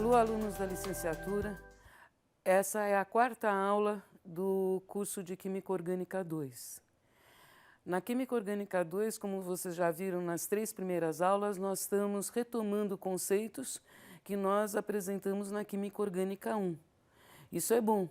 Alô, alunos da licenciatura. Essa é a quarta aula do curso de Química Orgânica 2. Na Química Orgânica 2, como vocês já viram nas 3 primeiras aulas, nós estamos retomando conceitos que nós apresentamos na Química Orgânica 1. Isso é bom,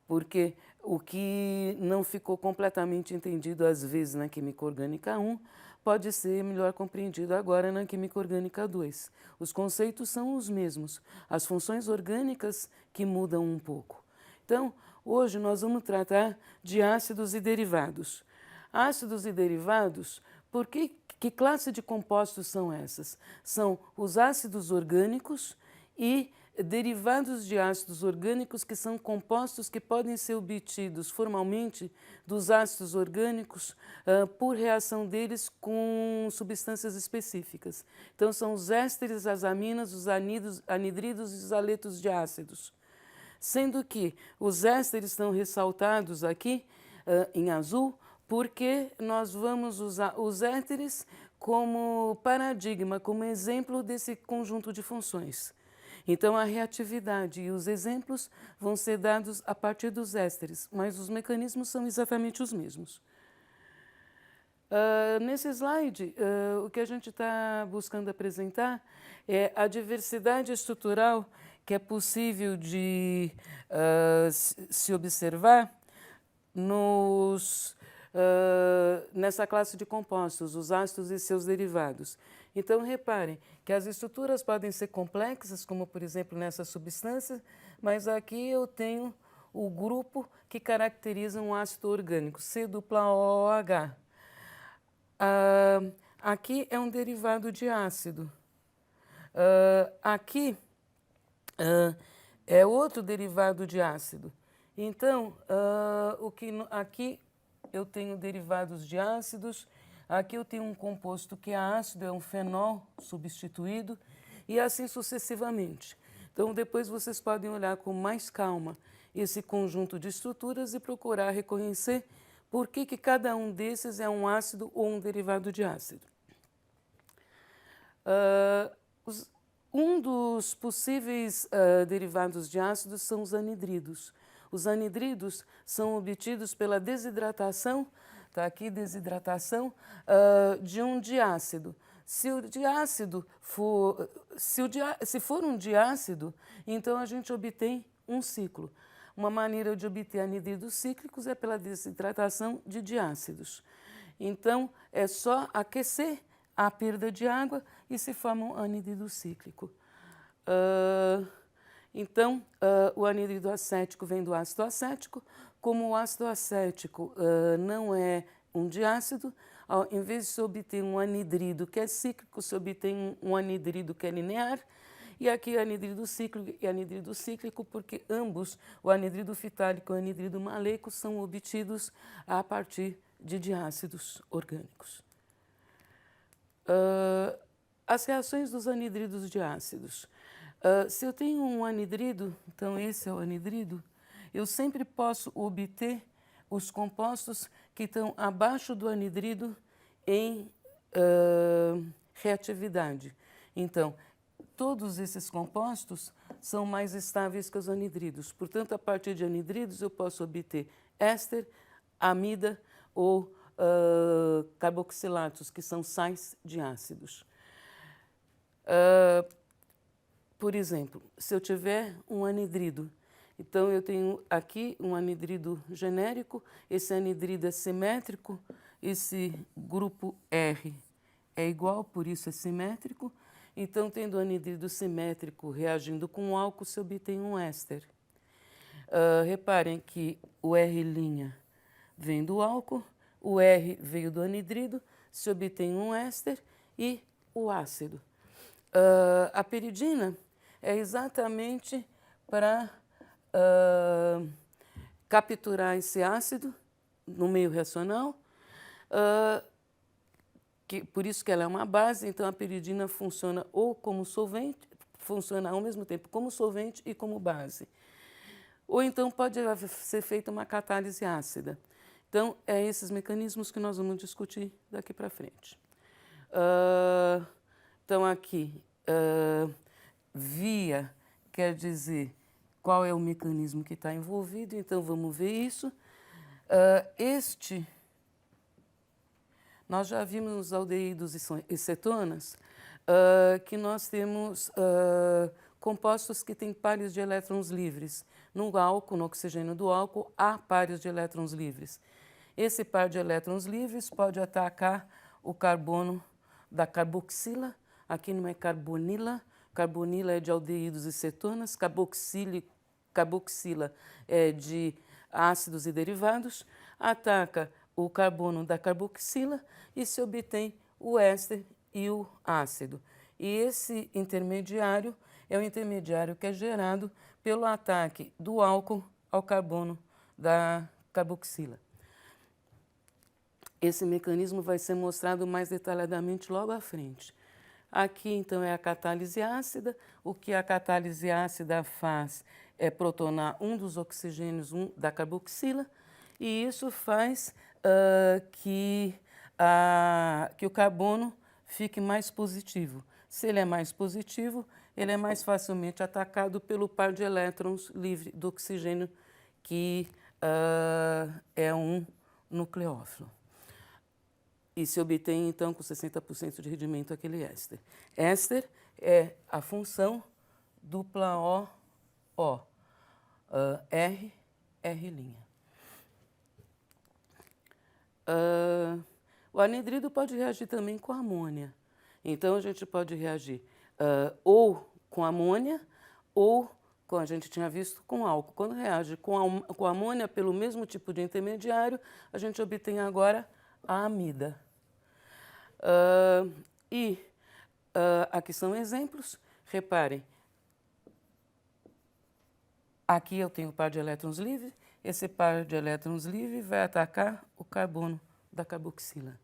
porque o que não ficou completamente entendido às vezes na Química Orgânica 1 pode ser melhor compreendido agora na Química Orgânica 2. Os conceitos são os mesmos, as funções orgânicas que mudam um pouco. Então, hoje nós vamos tratar de ácidos e derivados. Ácidos e derivados, que classe de compostos são essas? São os ácidos orgânicos e derivados de ácidos orgânicos, que são compostos que podem ser obtidos formalmente dos ácidos orgânicos por reação deles com substâncias específicas. Então, são os ésteres, as aminas, os anidridos e os aletos de ácidos. Sendo que os ésteres estão ressaltados aqui em azul, porque nós vamos usar os ésteres como paradigma, como exemplo desse conjunto de funções. Então, a reatividade e os exemplos vão ser dados a partir dos ésteres, mas os mecanismos são exatamente os mesmos. Nesse slide, o que a gente está buscando apresentar é a diversidade estrutural que é possível de se observar nessa classe de compostos, os ácidos e seus derivados. Então, reparem que as estruturas podem ser complexas, como, por exemplo, nessa substância, mas aqui eu tenho o grupo que caracteriza um ácido orgânico, C-OOH. Aqui é um derivado de ácido. Aqui é outro derivado de ácido. Então, aqui eu tenho derivados de ácidos, aqui eu tenho um composto que é ácido, é um fenol substituído, e assim sucessivamente. Então, depois vocês podem olhar com mais calma esse conjunto de estruturas e procurar reconhecer por que cada um desses é um ácido ou um derivado de ácido. Um dos possíveis derivados de ácidos são os anidridos. Os anidridos são obtidos pela desidratação, está aqui desidratação, de um diácido. Se for um diácido, então a gente obtém um ciclo. Uma maneira de obter anidridos cíclicos é pela desidratação de diácidos. Então, é só aquecer a perda de água e se forma um anidrido cíclico. Então, o anidrido acético vem do ácido acético. Como o ácido acético não é um diácido, em vez de se obter um anidrido que é cíclico, se obtém um anidrido que é linear. E aqui anidrido cíclico e anidrido cíclico, porque ambos, o anidrido fitálico e o anidrido maleico, são obtidos a partir de diácidos orgânicos. As reações dos anidridos de ácidos. Se eu tenho um anidrido, então esse é o anidrido, eu sempre posso obter os compostos que estão abaixo do anidrido em reatividade. Então, todos esses compostos são mais estáveis que os anidridos. Portanto, a partir de anidridos, eu posso obter éster, amida ou carboxilatos, que são sais de ácidos. Por exemplo, se eu tiver um anidrido, então eu tenho aqui um anidrido genérico, esse anidrido é simétrico, esse grupo R é igual, por isso é simétrico. Então, tendo o anidrido simétrico reagindo com o álcool, se obtém um éster. Reparem que o R' vem do álcool, o R veio do anidrido, se obtém um éster e o ácido. A piridina é exatamente para capturar esse ácido no meio reacional, por isso que ela é uma base. Então a piridina funciona ou como solvente, funciona ao mesmo tempo como solvente e como base. Ou então pode ser feita uma catálise ácida. Então, é esses mecanismos que nós vamos discutir daqui para frente. Então, aqui, via quer dizer qual é o mecanismo que está envolvido, então vamos ver isso. Nós já vimos nos aldeídos e cetonas que nós temos compostos que têm pares de elétrons livres. No álcool, no oxigênio do álcool, há pares de elétrons livres. Esse par de elétrons livres pode atacar o carbono da carboxila. Aqui não é carbonila. Carbonila é de aldeídos e cetonas. Carboxila é de ácidos e derivados. Ataca o carbono da carboxila e se obtém o éster e o ácido. E esse intermediário é o intermediário que é gerado pelo ataque do álcool ao carbono da carboxila. Esse mecanismo vai ser mostrado mais detalhadamente logo à frente. Aqui, então, é a catálise ácida. O que a catálise ácida faz é protonar um dos oxigênios da carboxila, e isso faz que o carbono fique mais positivo. Se ele é mais positivo, ele é mais facilmente atacado pelo par de elétrons livre do oxigênio, que é um nucleófilo. E se obtém, então, com 60% de rendimento aquele éster. Éster é a função dupla O, R, R'. O anidrido pode reagir também com amônia. Então, a gente pode reagir ou com amônia ou, como a gente tinha visto, com álcool. Quando reage com amônia pelo mesmo tipo de intermediário, a gente obtém agora a amida. Aqui são exemplos. Reparem, aqui eu tenho o par de elétrons livre. Esse par de elétrons livre vai atacar o carbono da carboxila,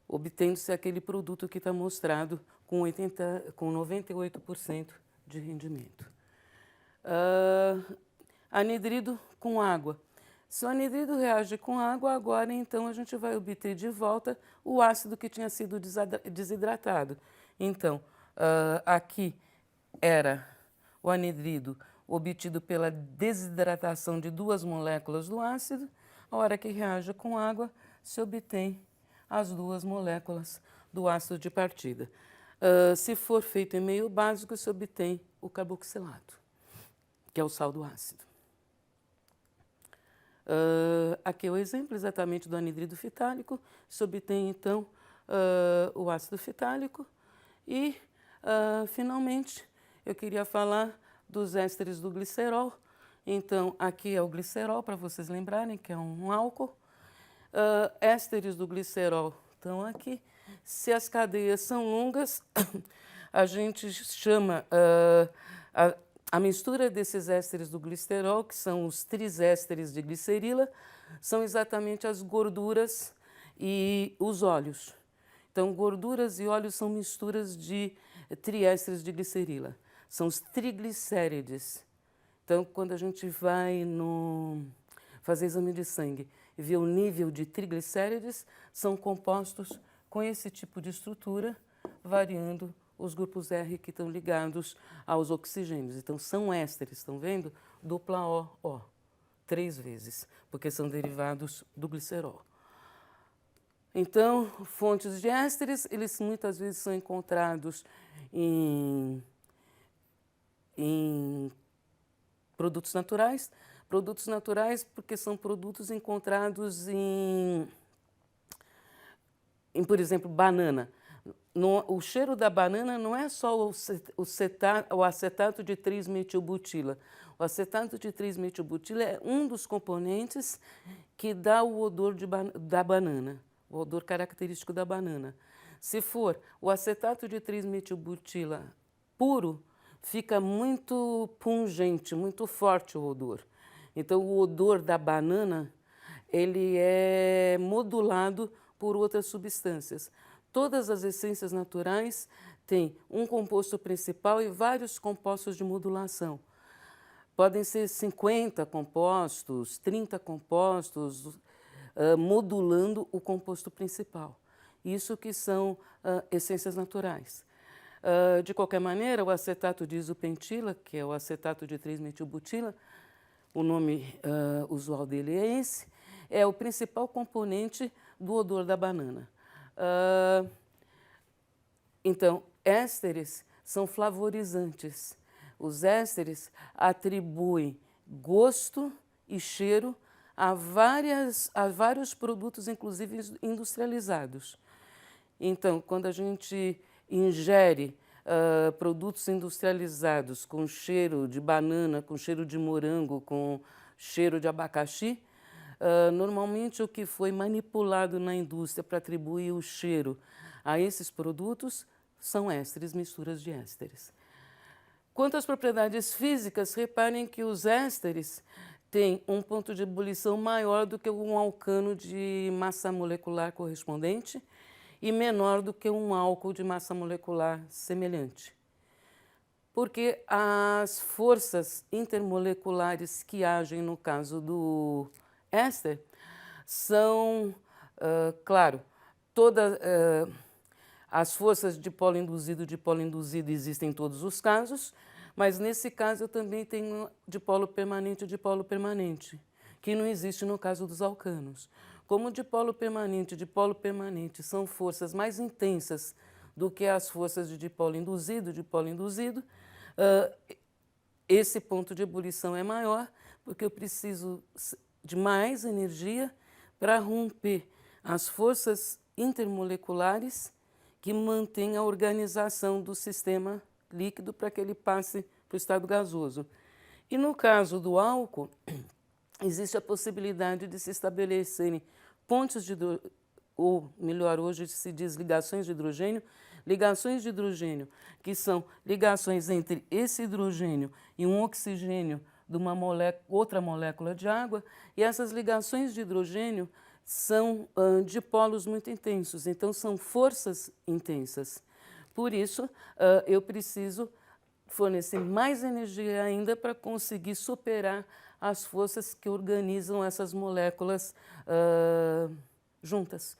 obtendo-se aquele produto que está mostrado com 98% de rendimento. Anidrido com água. Se o anidrido reage com água, agora então a gente vai obter de volta o ácido que tinha sido desidratado. Então, aqui era o anidrido obtido pela desidratação de 2 moléculas do ácido. A hora que reage com água, se obtém as 2 moléculas do ácido de partida. Se for feito em meio básico, se obtém o carboxilato, que é o sal do ácido. Aqui é o exemplo exatamente do anidrido fitálico. Se obtém, então, o ácido fitálico. E, finalmente, eu queria falar dos ésteres do glicerol. Então, aqui é o glicerol, para vocês lembrarem, que é um álcool. Ésteres do glicerol estão aqui. Se as cadeias são longas, a gente chama a mistura desses ésteres do glicerol, que são os trisésteres de glicerila, são exatamente as gorduras e os óleos. Então, gorduras e óleos são misturas de triésteres de glicerila. São os triglicérides. Então, quando a gente vai fazer exame de sangue e vê o nível de triglicérides, são compostos com esse tipo de estrutura, variando os grupos R que estão ligados aos oxigênios. Então, são ésteres, estão vendo? Dupla O, 3 vezes, porque são derivados do glicerol. Então, fontes de ésteres, eles muitas vezes são encontrados em produtos naturais. Produtos naturais porque são produtos encontrados por exemplo, banana. O cheiro da banana não é só o acetato de trismetilbutila. O acetato de trismetilbutila é um dos componentes que dá o odor da banana, o odor característico da banana. Se for o acetato de trismetilbutila puro, fica muito pungente, muito forte o odor. Então, o odor da banana, ele é modulado por outras substâncias. Todas as essências naturais têm um composto principal e vários compostos de modulação. Podem ser 50 compostos, 30 compostos, modulando o composto principal. Isso que são essências naturais. De qualquer maneira, o acetato de isopentila, que é o acetato de 3-metilbutila, o nome usual dele é esse, é o principal componente do odor da banana. Então, ésteres são flavorizantes. Os ésteres atribuem gosto e cheiro a vários produtos, inclusive industrializados. Então, quando a gente ingere produtos industrializados com cheiro de banana, com cheiro de morango, com cheiro de abacaxi, normalmente o que foi manipulado na indústria para atribuir o cheiro a esses produtos são ésteres, misturas de ésteres. Quanto às propriedades físicas, reparem que os ésteres têm um ponto de ebulição maior do que um alcano de massa molecular correspondente e menor do que um álcool de massa molecular semelhante. Porque as forças intermoleculares que agem no caso do éster são, claro, as forças de polo induzido existem em todos os casos, mas nesse caso eu também tenho dipolo permanente e dipolo permanente, que não existe no caso dos alcanos. Como dipolo permanente são forças mais intensas do que as forças de dipolo induzido, esse ponto de ebulição é maior, porque eu preciso de mais energia para romper as forças intermoleculares que mantêm a organização do sistema líquido para que ele passe para o estado gasoso. E no caso do álcool, existe a possibilidade de se estabelecerem pontes ou melhor, hoje se diz ligações de hidrogênio, que são ligações entre esse hidrogênio e um oxigênio de uma outra molécula de água, e essas ligações de hidrogênio são dipolos muito intensos, então são forças intensas. Por isso, eu preciso fornecer mais energia ainda para conseguir superar as forças que organizam essas moléculas juntas.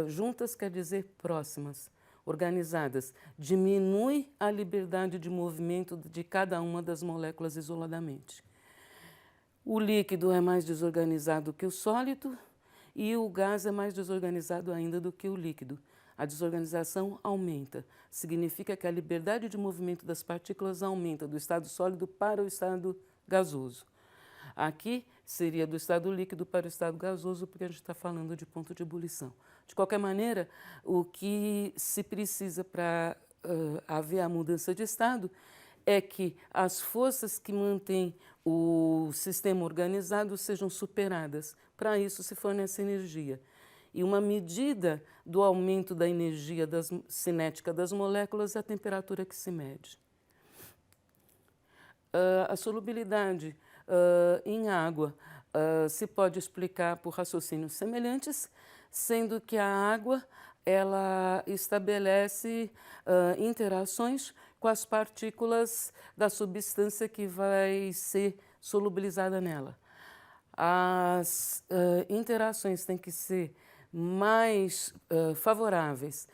Juntas quer dizer próximas, organizadas. Diminui a liberdade de movimento de cada uma das moléculas isoladamente. O líquido é mais desorganizado que o sólido e o gás é mais desorganizado ainda do que o líquido. A desorganização aumenta. Significa que a liberdade de movimento das partículas aumenta do estado sólido para o estado gasoso. Aqui seria do estado líquido para o estado gasoso, porque a gente está falando de ponto de ebulição. De qualquer maneira, o que se precisa para haver a mudança de estado é que as forças que mantêm o sistema organizado sejam superadas. Para isso se fornece energia. E uma medida do aumento da energia cinética das moléculas é a temperatura que se mede. A solubilidade em água se pode explicar por raciocínios semelhantes, sendo que a água ela estabelece interações com as partículas da substância que vai ser solubilizada nela. As interações têm que ser mais favoráveis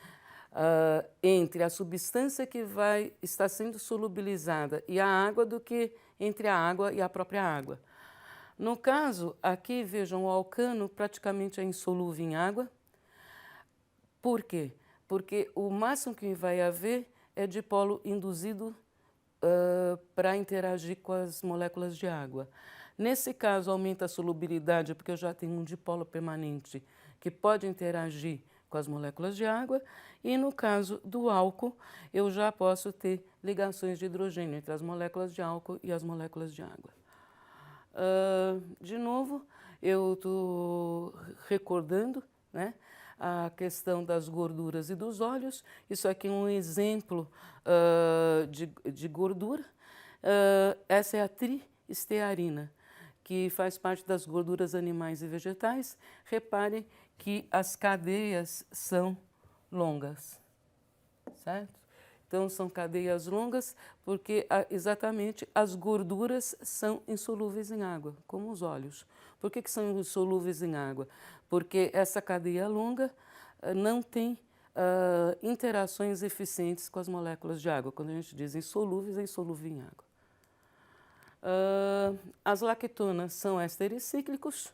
entre a substância que vai estar sendo solubilizada e a água do que entre a água e a própria água. No caso, aqui vejam, o alcano praticamente é insolúvel em água. Por quê? Porque o máximo que vai haver é dipolo induzido para interagir com as moléculas de água. Nesse caso, aumenta a solubilidade, porque eu já tenho um dipolo permanente que pode interagir com as moléculas de água, e no caso do álcool, eu já posso ter ligações de hidrogênio entre as moléculas de álcool e as moléculas de água. De novo, eu estou recordando, né, a questão das gorduras e dos óleos. Isso aqui é um exemplo de gordura. Essa é a triestearina, que faz parte das gorduras animais e vegetais. Reparem que as cadeias são longas, certo? Então, são cadeias longas porque exatamente as gorduras são insolúveis em água, como os óleos. Por que são insolúveis em água? Porque essa cadeia longa não tem interações eficientes com as moléculas de água. Quando a gente diz insolúveis, é insolúvel em água. As lactonas são ésteres cíclicos,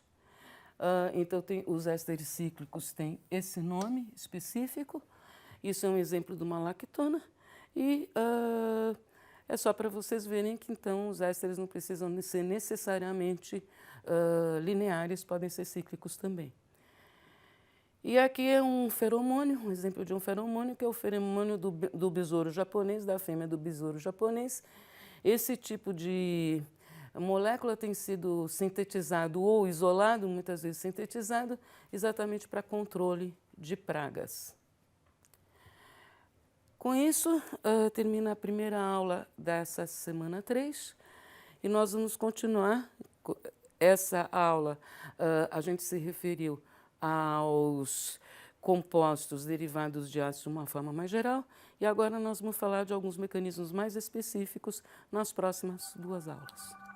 então os ésteres cíclicos têm esse nome específico. Isso é um exemplo de uma lactona e é só para vocês verem que então os ésteres não precisam ser necessariamente lineares, podem ser cíclicos também. E aqui é um feromônio, um exemplo de um feromônio, que é o feromônio do besouro japonês, da fêmea do besouro japonês. Esse tipo de molécula tem sido sintetizado ou isolado, muitas vezes sintetizado, exatamente para controle de pragas. Com isso, termina a primeira aula dessa semana 3 e nós vamos continuar. Essa aula a gente se referiu aos compostos derivados de ácido de uma forma mais geral e agora nós vamos falar de alguns mecanismos mais específicos nas próximas 2 aulas.